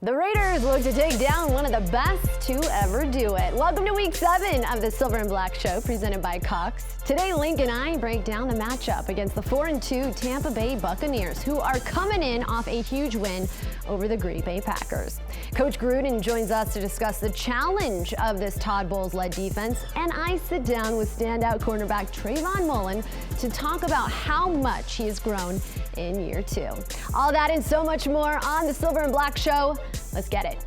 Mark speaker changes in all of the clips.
Speaker 1: The Raiders look to take down one of the best to ever do it. Welcome to Week 7 of the Silver and Black Show, presented by Cox. Today, Link and I break down the matchup against the 4-2 Tampa Bay Buccaneers, who are coming in off a huge win over the Green Bay Packers. Coach Gruden joins us to discuss the challenge of this Todd Bowles-led defense, and I sit down with standout cornerback Trayvon Mullen to talk about how much he has grown in year 2. All that and so much more on the Silver and Black Show. Let's get it.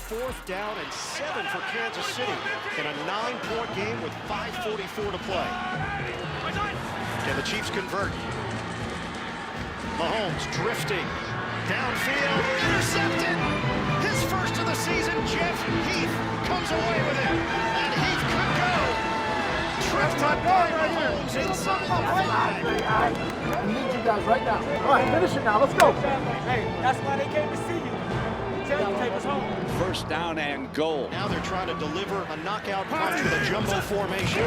Speaker 2: Fourth down and 7 for Kansas City in a 9-point game with 5:44 to play. And the Chiefs convert. Mahomes drifting downfield, intercepted. His first of the season. Jeff Heath comes away with it, and Heath could go. Drifted by Mahomes inside the 5.
Speaker 3: I need you guys right now. All right, finish it now. Let's go.
Speaker 4: Hey, that's why they came to see you. Tell you to take us home.
Speaker 5: First down and goal.
Speaker 2: Now they're trying to deliver a knockout punch with a jumbo formation.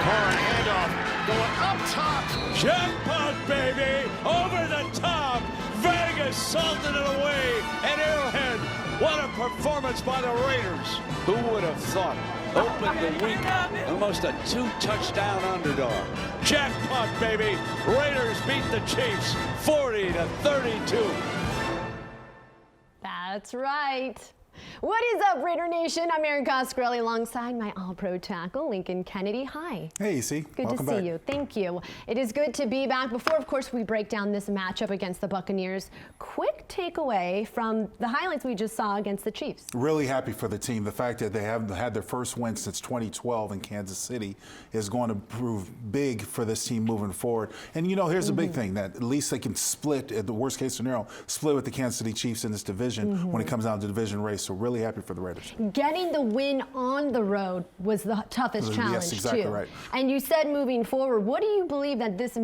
Speaker 2: Carr handoff going up top.
Speaker 5: Jackpot, baby! Over the top! Vegas salted it away at Arrowhead. What a performance by the Raiders. Who would have thought? Opened the week almost a 2-touchdown underdog. Jackpot, baby! Raiders beat the Chiefs 40-32.
Speaker 1: That's right. What is up, Raider Nation? I'm Erin Coscarelli alongside my all-pro tackle, Lincoln Kennedy. Hi.
Speaker 6: Hey, EC.
Speaker 1: Good to see you. Thank you. It is good to be back. Before, of course, we break down this matchup against the Buccaneers, quick takeaway from the highlights we just saw against the Chiefs.
Speaker 6: Really happy for the team. The fact that they haven't had their first win since 2012 in Kansas City is going to prove big for this team moving forward. And, you know, here's the big thing, that at least they can split, at the worst case scenario, split with the Kansas City Chiefs in this division when it comes down to the division race. So really happy for the Raiders.
Speaker 1: Getting the win on the road was the toughest challenge,
Speaker 6: yes, exactly
Speaker 1: too.
Speaker 6: Right.
Speaker 1: And you said moving forward, what do you believe that this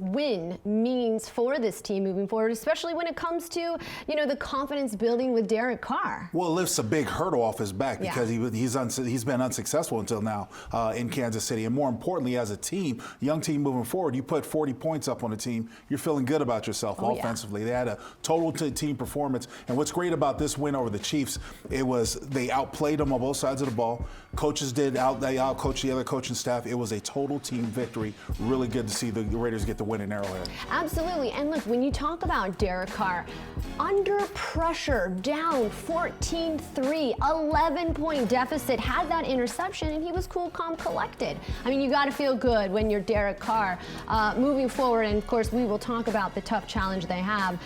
Speaker 1: win means for this team moving forward, especially when it comes to, you know, the confidence building with Derek Carr?
Speaker 6: Well, it lifts a big hurdle off his back because he's been unsuccessful until now in Kansas City. And more importantly, as a team, young team moving forward, you put 40 points up on a team, you're feeling good about yourself offensively. They had a total team performance. And what's great about this win over the Chiefs, it was they outplayed them on both sides of the ball. Coaches they outcoached the other coaching staff. It was a total team victory. Really good to see the Raiders get the win in Arrowhead.
Speaker 1: Absolutely. And look, when you talk about Derek Carr, under pressure, down 14-3, 11-point deficit, had that interception, and he was cool, calm, collected. I mean, you got to feel good when you're Derek Carr moving forward. And of course, we will talk about the tough challenge they have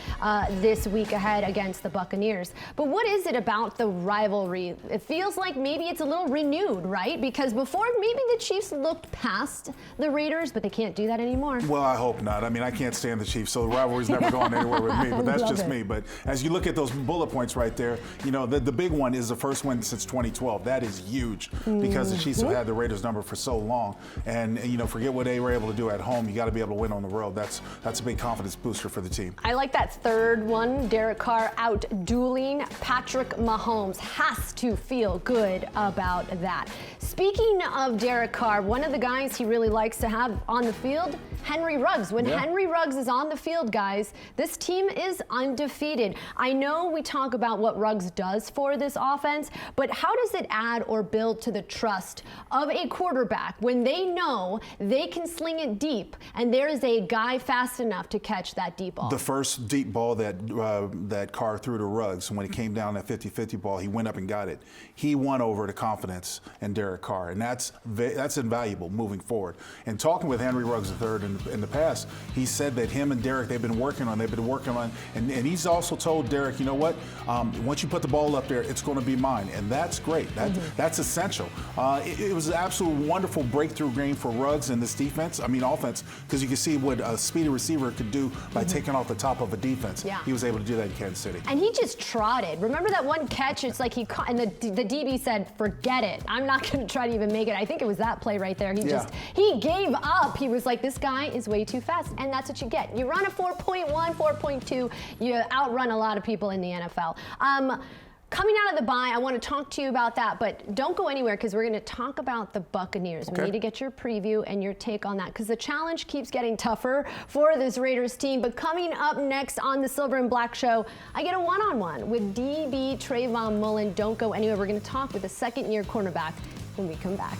Speaker 1: this week ahead against the Buccaneers. But what is it about the rivalry? It feels like maybe it's a little renewed, right? Because before, maybe the Chiefs looked past the Raiders, but they can't do that anymore.
Speaker 6: Well, I hope not. I mean, I can't stand the Chiefs, so the rivalry's never going anywhere with me, but that's just me. But as you look at those bullet points right there, you know, the big one is the first win since 2012. That is huge because the Chiefs have had the Raiders number for so long. And, you know, forget what they were able to do at home. You got to be able to win on the road. That's a big confidence booster for the team.
Speaker 1: I like that third one, Derek Carr out dueling Patrick Mahomes. Has to feel good about that. Speaking of Derek Carr, one of the guys he really likes to have on the field, Henry Ruggs. When Henry Ruggs is on the field, guys, this team is undefeated. I know we talk about what Ruggs does for this offense, but how does it add or build to the trust of a quarterback when they know they can sling it deep and there is a guy fast enough to catch that deep ball?
Speaker 6: The first deep ball that Carr threw to Ruggs, when he came down that 50-50 ball, he went up and got it. He won over the confidence in Derek Carr, and that's invaluable moving forward. And talking with Henry Ruggs III in the past, he said that him and Derek, they've been working on, and he's also told Derek, you know what, once you put the ball up there, it's going to be mine, and that's great. That's essential. It was an absolute wonderful breakthrough game for Ruggs in this offense, because you can see what a speedy receiver could do by taking off the top of a defense.
Speaker 1: Yeah.
Speaker 6: He was able to do that in Kansas City.
Speaker 1: And he just trotted. Remember that one catch? It's like he caught, and the DB said, forget it. I'm not going to try to even make it. I think it was that play right there. He gave up. He was like, this guy is way too fast. And that's what you get. You run a 4.1, 4.2, you outrun a lot of people in the NFL. Coming out of the bye, I want to talk to you about that, but don't go anywhere because we're going to talk about the Buccaneers.
Speaker 3: Okay.
Speaker 1: We need to get your preview and your take on that because the challenge keeps getting tougher for this Raiders team. But coming up next on the Silver and Black Show, I get a one-on-one with DB Trayvon Mullen. Don't go anywhere. We're going to talk with a second-year cornerback when we come back.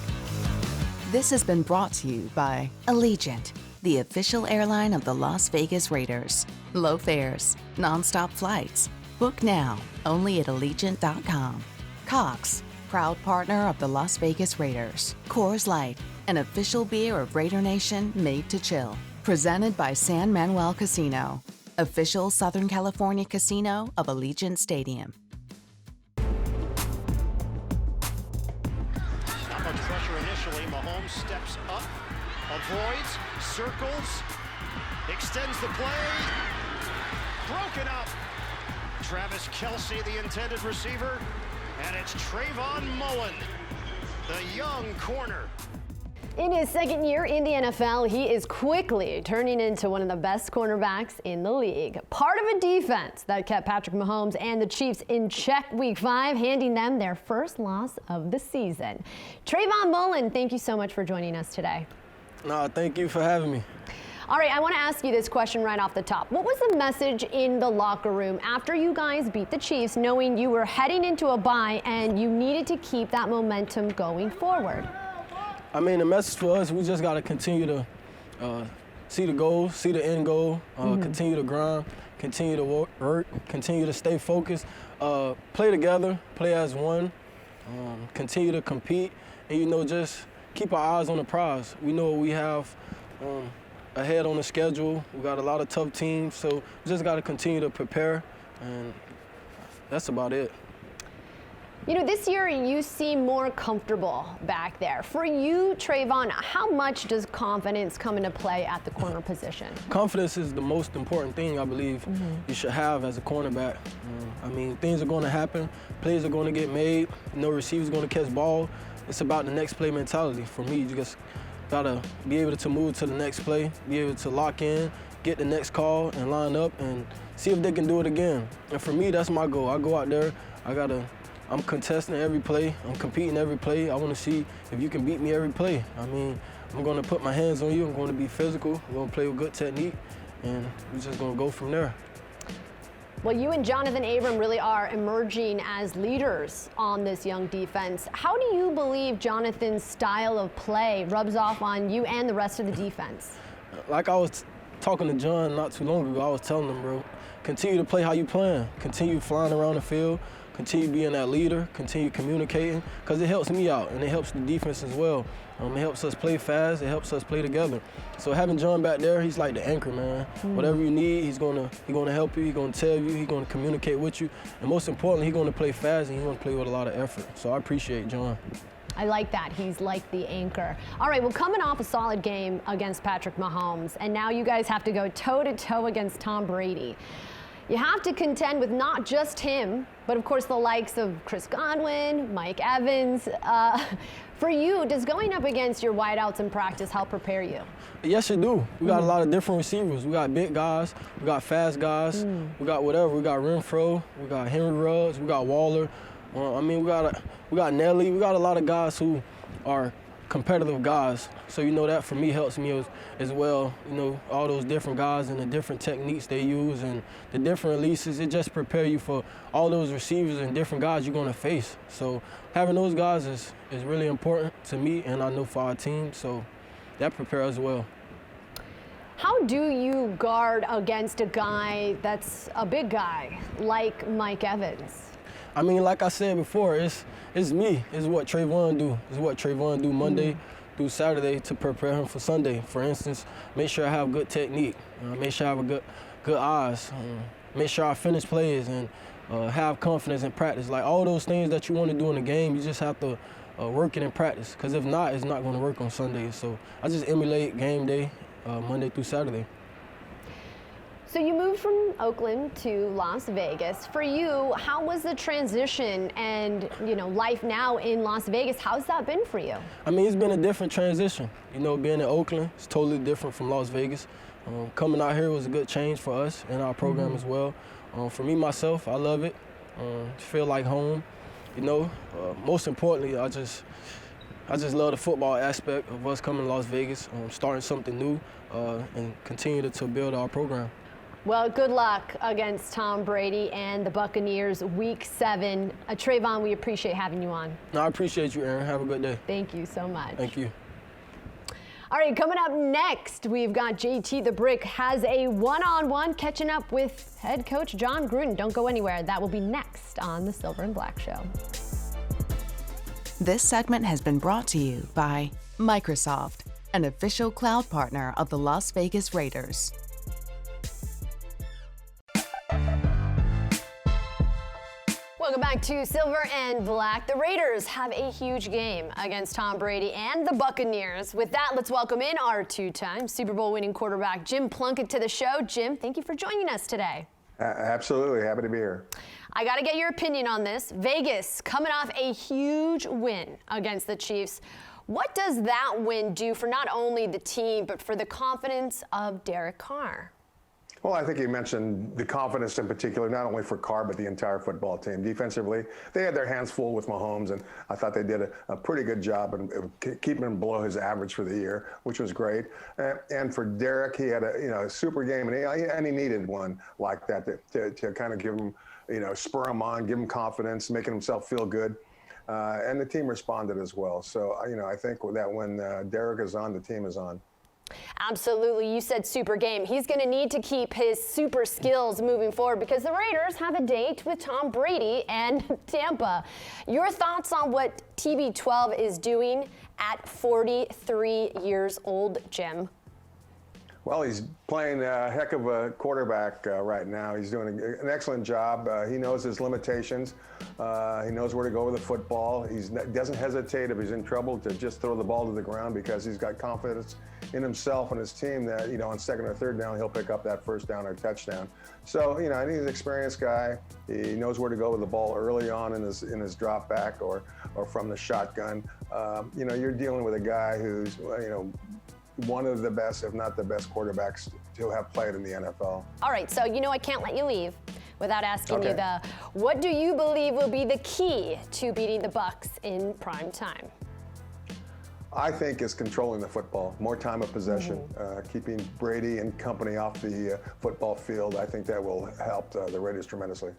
Speaker 7: This has been brought to you by Allegiant, the official airline of the Las Vegas Raiders. Low fares, nonstop flights. Book now, only at Allegiant.com. Cox, proud partner of the Las Vegas Raiders. Coors Light, an official beer of Raider Nation made to chill. Presented by San Manuel Casino, official Southern California casino of Allegiant Stadium.
Speaker 2: Not much pressure initially. Mahomes steps up, avoids, circles, extends the play. Broken up. Travis Kelce, the intended receiver, and it's Trayvon Mullen, the young corner.
Speaker 1: In his second year in the NFL, he is quickly turning into one of the best cornerbacks in the league. Part of a defense that kept Patrick Mahomes and the Chiefs in check Week 5, handing them their first loss of the season. Trayvon Mullen, thank you so much for joining us today.
Speaker 8: No, thank you for having me.
Speaker 1: All right, I want to ask you this question right off the top. What was the message in the locker room after you guys beat the Chiefs, knowing you were heading into a bye and you needed to keep that momentum going forward?
Speaker 8: I mean, the message for us, we just got to continue to see the goal, see the end goal, continue to grind, continue to work, continue to stay focused, play together, play as one, continue to compete, and, just keep our eyes on the prize. We know we have ahead on the schedule. We got a lot of tough teams, so we just got to continue to prepare, and that's about it.
Speaker 1: This year you seem more comfortable back there. For you, Trayvon, how much does confidence come into play at the corner position?
Speaker 8: Confidence is the most important thing I believe you should have as a cornerback. Things are going to happen. Plays are going to get made. Receivers are going to catch ball. It's about the next play mentality. For me, you just got to be able to move to the next play, be able to lock in, get the next call, and line up and see if they can do it again. And for me, that's my goal. I go out there, I'm contesting every play, I'm competing every play. I want to see if you can beat me every play. I'm going to put my hands on you, I'm going to be physical, I'm going to play with good technique, and we're just going to go from there.
Speaker 1: Well, you and Jonathan Abram really are emerging as leaders on this young defense. How do you believe Jonathan's style of play rubs off on you and the rest of the defense?
Speaker 8: Like I was talking to John not too long ago, I was telling him, bro, continue to play how you playing. Continue flying around the field, continue being that leader, continue communicating, because it helps me out and it helps the defense as well. It helps us play fast, it helps us play together. So having John back there, he's like the anchor, man. Whatever you need, he's gonna help you, he's gonna tell you, he's gonna communicate with you, and most importantly, he's gonna play fast and he's gonna play with a lot of effort. So I appreciate John.
Speaker 1: I like that. He's like the anchor. All right, well, coming off a solid game against Patrick Mahomes, and now you guys have to go toe-to-toe against Tom Brady. You have to contend with not just him, but of course the likes of Chris Godwin, Mike Evans. For you, does going up against your wideouts in practice help prepare you?
Speaker 8: Yes, it do. We got a lot of different receivers. We got big guys, we got fast guys, we got whatever. We got Renfro, we got Henry Ruggs, we got Waller. We got Nelly. We got a lot of guys who are competitive guys. So that for me helps me as well. All those different guys and the different techniques they use and the different releases, it just prepare you for all those receivers and different guys you're gonna face. So having those guys is really important to me, and I know for our team, so that prepares as well.
Speaker 1: How do you guard against a guy that's a big guy like Mike Evans?
Speaker 8: Like I said before, it's me. It's what Trayvon do. It's what Trayvon do Monday through Saturday to prepare him for Sunday. For instance, make sure I have good technique. Make sure I have good eyes. Make sure I finish plays and have confidence in practice. Like all those things that you want to do in the game, you just have to work it in practice. Because if not, it's not going to work on Sundays. So I just emulate game day Monday through Saturday.
Speaker 1: So you moved from Oakland to Las Vegas. For you, how was the transition and, life now in Las Vegas? How's that been for you?
Speaker 8: It's been a different transition. Being in Oakland is totally different from Las Vegas. Coming out here was a good change for us and our program as well. For me, myself, I love it. feel like home. You know, most importantly, I just love the football aspect of us coming to Las Vegas, starting something new, and continue to build our program.
Speaker 1: Well, good luck against Tom Brady and the Buccaneers Week 7. Trayvon, we appreciate having you on.
Speaker 8: No, I appreciate you, Erin. Have a good day.
Speaker 1: Thank you so much.
Speaker 8: Thank you.
Speaker 1: All right, coming up next, we've got JT the Brick has a one-on-one catching up with head coach Jon Gruden. Don't go anywhere. That will be next on the Silver and Black Show.
Speaker 7: This segment has been brought to you by Microsoft, an official cloud partner of the Las Vegas Raiders.
Speaker 1: Welcome back to Silver and Black. The Raiders have a huge game against Tom Brady and the Buccaneers. With that, let's welcome in our two-time Super Bowl winning quarterback, Jim Plunkett, to the show. Jim, thank you for joining us today.
Speaker 9: Absolutely. Happy to be here.
Speaker 1: I got to get your opinion on this. Vegas coming off a huge win against the Chiefs. What does that win do for not only the team, but for the confidence of Derek Carr?
Speaker 9: Well, I think you mentioned the confidence in particular, not only for Carr, but the entire football team. Defensively, they had their hands full with Mahomes, and I thought they did a pretty good job in keeping him below his average for the year, which was great. And for Derek, he had a super game, and he needed one like that to kind of give him, spur him on, give him confidence, making himself feel good. And the team responded as well. So, I think that when Derek is on, the team is on.
Speaker 1: Absolutely. You said super game. He's going to need to keep his super skills moving forward because the Raiders have a date with Tom Brady and Tampa. Your thoughts on what TB12 is doing at 43 years old, Jim?
Speaker 9: Well, he's playing a heck of a quarterback right now. He's doing an excellent job. He knows his limitations. He knows where to go with the football. He doesn't hesitate if he's in trouble to just throw the ball to the ground because he's got confidence in himself and his team that, on second or third down, he'll pick up that first down or touchdown. So, I think he's an experienced guy. He knows where to go with the ball early on in his drop back or from the shotgun. You're dealing with a guy who's, one of the best, if not the best quarterbacks to have played in the NFL.
Speaker 1: All right, so I can't let you leave without asking you what do you believe will be the key to beating the Bucs in prime time?
Speaker 9: I think is controlling the football, more time of possession, keeping Brady and company off the football field. I think that will help the Raiders tremendously.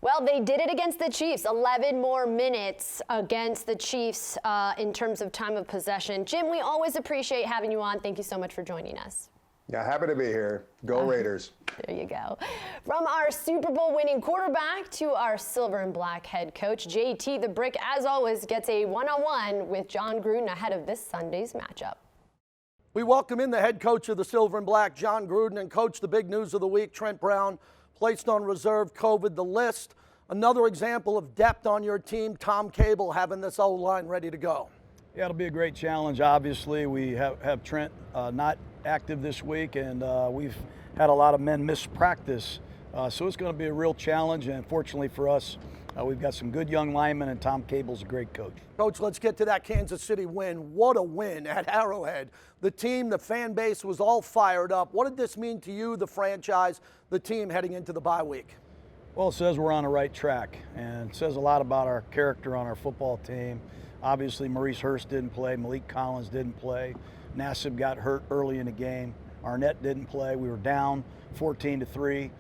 Speaker 1: Well, they did it against the Chiefs. 11 more minutes against the Chiefs in terms of time of possession. Jim, we always appreciate having you on. Thank you so much for joining us.
Speaker 9: Yeah, happy to be here. Go Raiders.
Speaker 1: There you go. From our Super Bowl winning quarterback to our Silver and Black head coach, JT the Brick, as always, gets a one-on-one with Jon Gruden ahead of this Sunday's matchup.
Speaker 3: We welcome in the head coach of the Silver and Black, Jon Gruden, and coach, the big news of the week, Trent Brown, placed on reserve, COVID, the list. Another example of depth on your team, Tom Cable having this O-line ready to go.
Speaker 10: Yeah, it'll be a great challenge. Obviously, we have Trent not active this week, and we've had a lot of men miss practice. So it's going to be a real challenge, and fortunately for us, we've got some good young linemen, and Tom Cable's a great coach.
Speaker 3: Coach, let's get to that Kansas City win. What a win at Arrowhead. The team, the fan base was all fired up. What did this mean to you, the franchise, the team heading into the bye week?
Speaker 10: Well, it says we're on the right track, and it says a lot about our character on our football team. Obviously, Maurice Hurst didn't play. Malik Collins didn't play. Nassib got hurt early in the game. Arnett didn't play. We were down 14-3.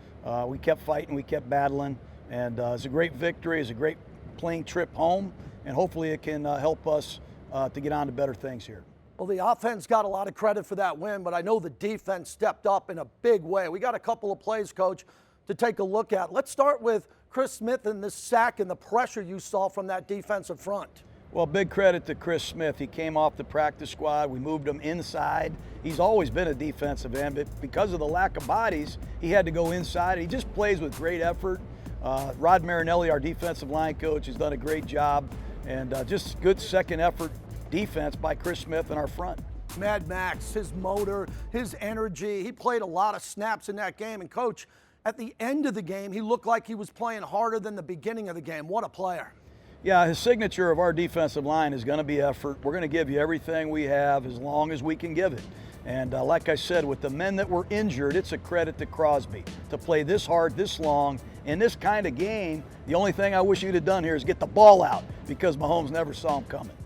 Speaker 10: We kept fighting. We kept battling. And it's a great victory. It's a great playing trip home. And hopefully it can help us to get on to better things here.
Speaker 3: Well, the offense got a lot of credit for that win, but I know the defense stepped up in a big way. We got a couple of plays, Coach, to take a look at. Let's start with Chris Smith and this sack and the pressure you saw from that defensive front.
Speaker 10: Well, big credit to Chris Smith. He came off the practice squad. We moved him inside. He's always been a defensive end, but because of the lack of bodies, he had to go inside. He just plays with great effort. Rod Marinelli, our defensive line coach, has done a great job, and just good second effort defense by Chris Smith in our front.
Speaker 3: Mad Max, his motor, his energy, he played a lot of snaps in that game. And Coach, at the end of the game, he looked like he was playing harder than the beginning of the game. What a player.
Speaker 10: Yeah, his signature of our defensive line is going to be effort. We're going to give you everything we have as long as we can give it. And like I said, with the men that were injured, it's a credit to Crosby to play this hard, this long, in this kind of game. The only thing I wish you'd have done here is get the ball out, because Mahomes never saw him coming.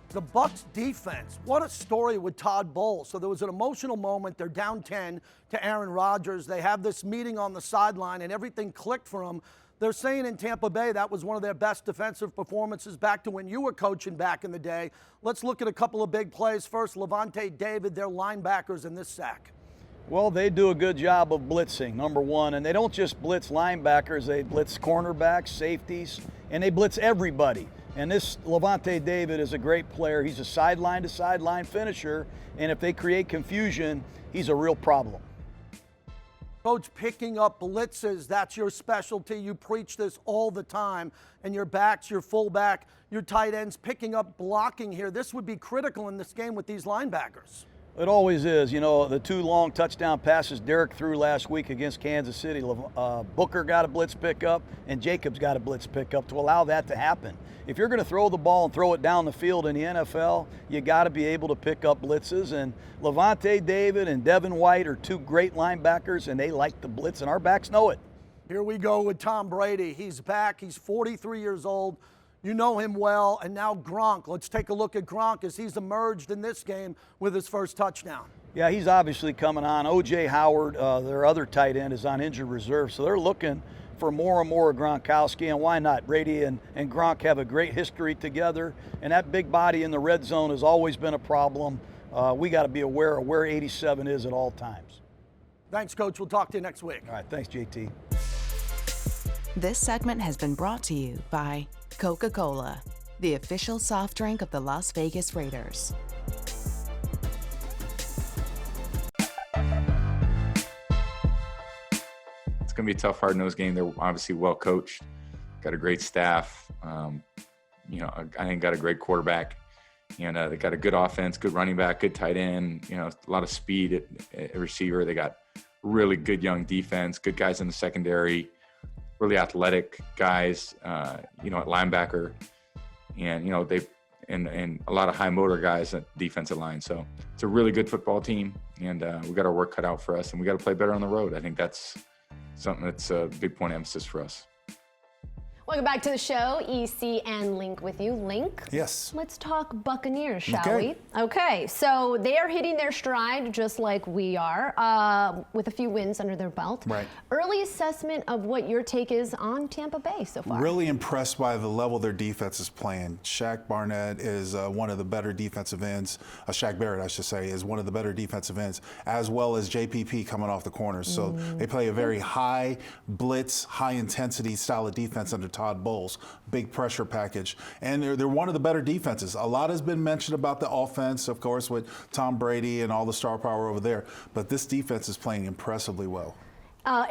Speaker 3: The Bucs defense, what a story with Todd Bowles. So there was an emotional moment. They're down 10 to Aaron Rodgers. They have this meeting on the sideline, and everything clicked for them. They're saying in Tampa Bay that was one of their best defensive performances back to when you were coaching back in the day. Let's look at a couple of big plays. First, Levante David, their linebackers in this sack.
Speaker 10: Well, they do a good job of blitzing, number one, and they don't just blitz linebackers, they blitz cornerbacks, safeties, and they blitz everybody. And this Levante David is a great player. He's a sideline-to-sideline finisher, and if they create confusion, he's a real problem.
Speaker 3: Coach, picking up blitzes, that's your specialty. You preach this all the time. And your backs, your fullback, your tight ends, picking up blocking here. This would be critical in this game with these linebackers.
Speaker 10: It always is. You know, the 2 long touchdown passes Derek threw last week against Kansas City, Booker got a blitz pickup and Jacobs got a blitz pickup to allow that to happen. If you're going to throw the ball and throw it down the field in the NFL, you got to be able to pick up blitzes. And Levante David and Devin White are 2 great linebackers, and they like the blitz, and our backs know it.
Speaker 3: Here we go with Tom Brady. He's back. He's 43 years old. You know him well. And now Gronk. Let's take a look at Gronk as he's emerged in this game with his first touchdown.
Speaker 10: Yeah, he's obviously coming on. O.J. Howard, their other tight end, is on injured reserve, so they're looking for more and more of Gronkowski, and why not? Brady and Gronk have a great history together, and that big body in the red zone has always been a problem. We got to be aware of where 87 is at all times.
Speaker 3: Thanks, Coach. We'll talk to you next week.
Speaker 10: All right, thanks, JT.
Speaker 7: This segment has been brought to you by Coca-Cola, the official soft drink of the Las Vegas Raiders.
Speaker 11: It's going to be a tough, hard-nosed game. They're obviously well coached, got a great staff. I think got a great quarterback, and they got a good offense, good running back, good tight end. A lot of speed at receiver. They got really good young defense, good guys in the secondary, really athletic guys. At linebacker, and and a lot of high motor guys at defensive line. So it's a really good football team, and we got our work cut out for us, and we got to play better on the road. I think that's something that's a big point of emphasis for us.
Speaker 1: Welcome back to the show. EC and Link with you. Link?
Speaker 6: Yes.
Speaker 1: Let's talk Buccaneers, shall we? Okay, so they are hitting their stride just like we are, with a few wins under their belt.
Speaker 6: Right.
Speaker 1: Early assessment of what your take is on Tampa Bay so far.
Speaker 6: Really impressed by the level their defense is playing. Shaq Barnett is one of the better defensive ends. Shaq Barrett, I should say, is one of the better defensive ends, as well as JPP coming off the corners. So they play a very high blitz, high intensity style of defense under Todd Bowles. Big pressure package. And they're one of the better defenses. A lot has been mentioned about the offense, of course, with Tom Brady and all the star power over there. But this defense is playing impressively well.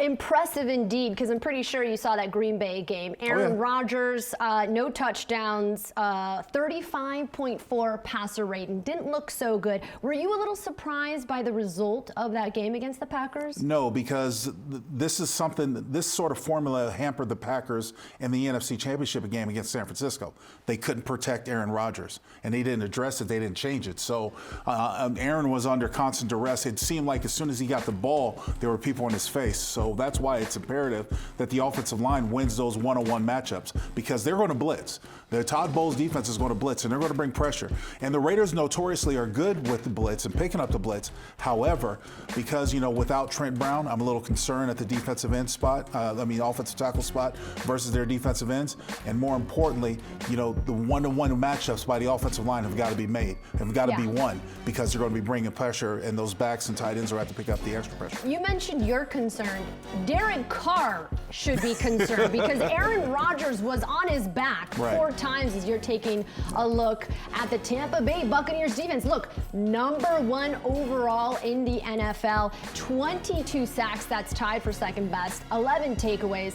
Speaker 1: Impressive indeed, because I'm pretty sure you saw that Green Bay game. Aaron Rodgers, no touchdowns, 35.4 passer rating. Didn't look so good. Were you a little surprised by the result of that game against the Packers?
Speaker 6: No, because this is something, this sort of formula hampered the Packers in the NFC Championship game against San Francisco. They couldn't protect Aaron Rodgers, and they didn't address it. They didn't change it. So Aaron was under constant duress. It seemed like as soon as he got the ball, there were people in his face. So that's why it's imperative that the offensive line wins those one-on-one matchups, because they're going to blitz. The Todd Bowles defense is going to blitz, and they're going to bring pressure. And the Raiders notoriously are good with the blitz and picking up the blitz. However, because, without Trent Brown, I'm a little concerned at the defensive end spot, offensive tackle spot versus their defensive ends. And more importantly, the one-to-one matchups by the offensive line have got to be made, have got to be won, because they're going to be bringing pressure, and those backs and tight ends will have to pick up the extra pressure.
Speaker 1: You mentioned your concern. Derek Carr should be concerned because Aaron Rodgers was on his back 4 times as you're taking a look at the Tampa Bay Buccaneers defense. Look, #1 overall in the NFL, 22 sacks, that's tied for second best, 11 takeaways.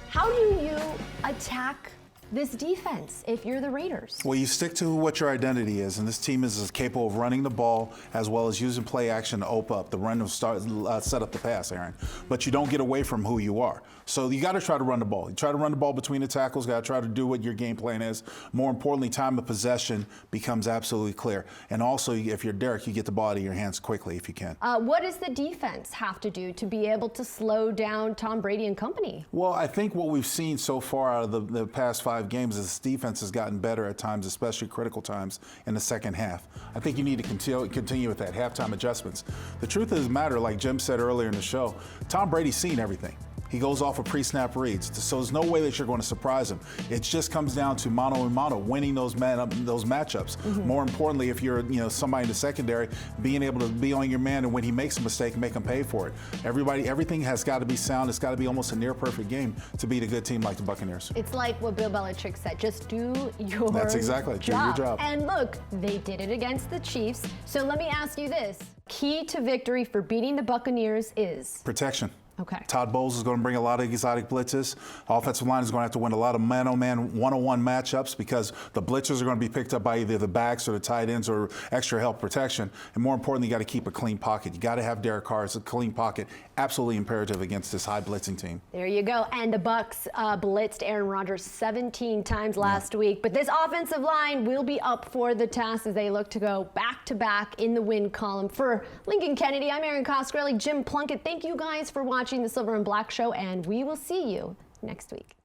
Speaker 1: How do you attack this defense if you're the Raiders?
Speaker 6: Well, you stick to what your identity is, and this team is capable of running the ball as well as using play action to open up the run and set up the pass, Erin. But you don't get away from who you are. So you got to try to run the ball. You try to run the ball between the tackles, got to try to do what your game plan is. More importantly, time of possession becomes absolutely clear. And also, if you're Derek, you get the ball out of your hands quickly if you can.
Speaker 1: What does the defense have to do to be able to slow down Tom Brady and company?
Speaker 6: Well, I think what we've seen so far out of the past 5 games is this defense has gotten better at times, especially critical times in the second half. I think you need to continue with that, halftime adjustments. The truth of the matter, like Jim said earlier in the show, Tom Brady's seen everything. He goes off of pre-snap reads, so there's no way that you're going to surprise him. It just comes down to mano and mano, winning those matchups. Mm-hmm. More importantly, if you're somebody in the secondary, being able to be on your man, and when he makes a mistake, make him pay for it. Everything has got to be sound. It's got to be almost a near perfect game to beat a good team like the Buccaneers.
Speaker 1: It's like what Bill Belichick said: just do your
Speaker 6: That's exactly
Speaker 1: job.
Speaker 6: Do your job.
Speaker 1: And look, they did it against the Chiefs. So let me ask you this: key to victory for beating the Buccaneers is
Speaker 6: protection.
Speaker 1: Okay.
Speaker 6: Todd Bowles is going to bring a lot of exotic blitzes. Offensive line is going to have to win a lot of man-on-man, one-on-one matchups because the blitzers are going to be picked up by either the backs or the tight ends or extra help protection. And more importantly, you got to keep a clean pocket. You got to have Derek Carr as a clean pocket. Absolutely imperative against this high blitzing team.
Speaker 1: There you go. And the Bucs blitzed Aaron Rodgers 17 times last week. But this offensive line will be up for the task as they look to go back-to-back in the win column. For Lincoln Kennedy, I'm Erin Coscarelli, Jim Plunkett. Thank you guys for watching the Silver and Black Show, and we will see you next week.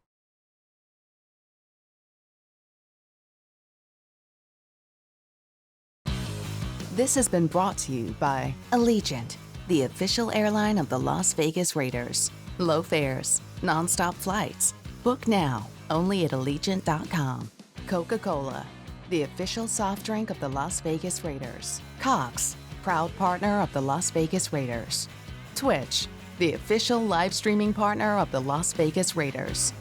Speaker 7: This has been brought to you by Allegiant, the official airline of the Las Vegas Raiders. Low fares, nonstop flights. Book now, only at Allegiant.com. Coca-Cola, the official soft drink of the Las Vegas Raiders. Cox, proud partner of the Las Vegas Raiders. Twitch, the official live streaming partner of the Las Vegas Raiders.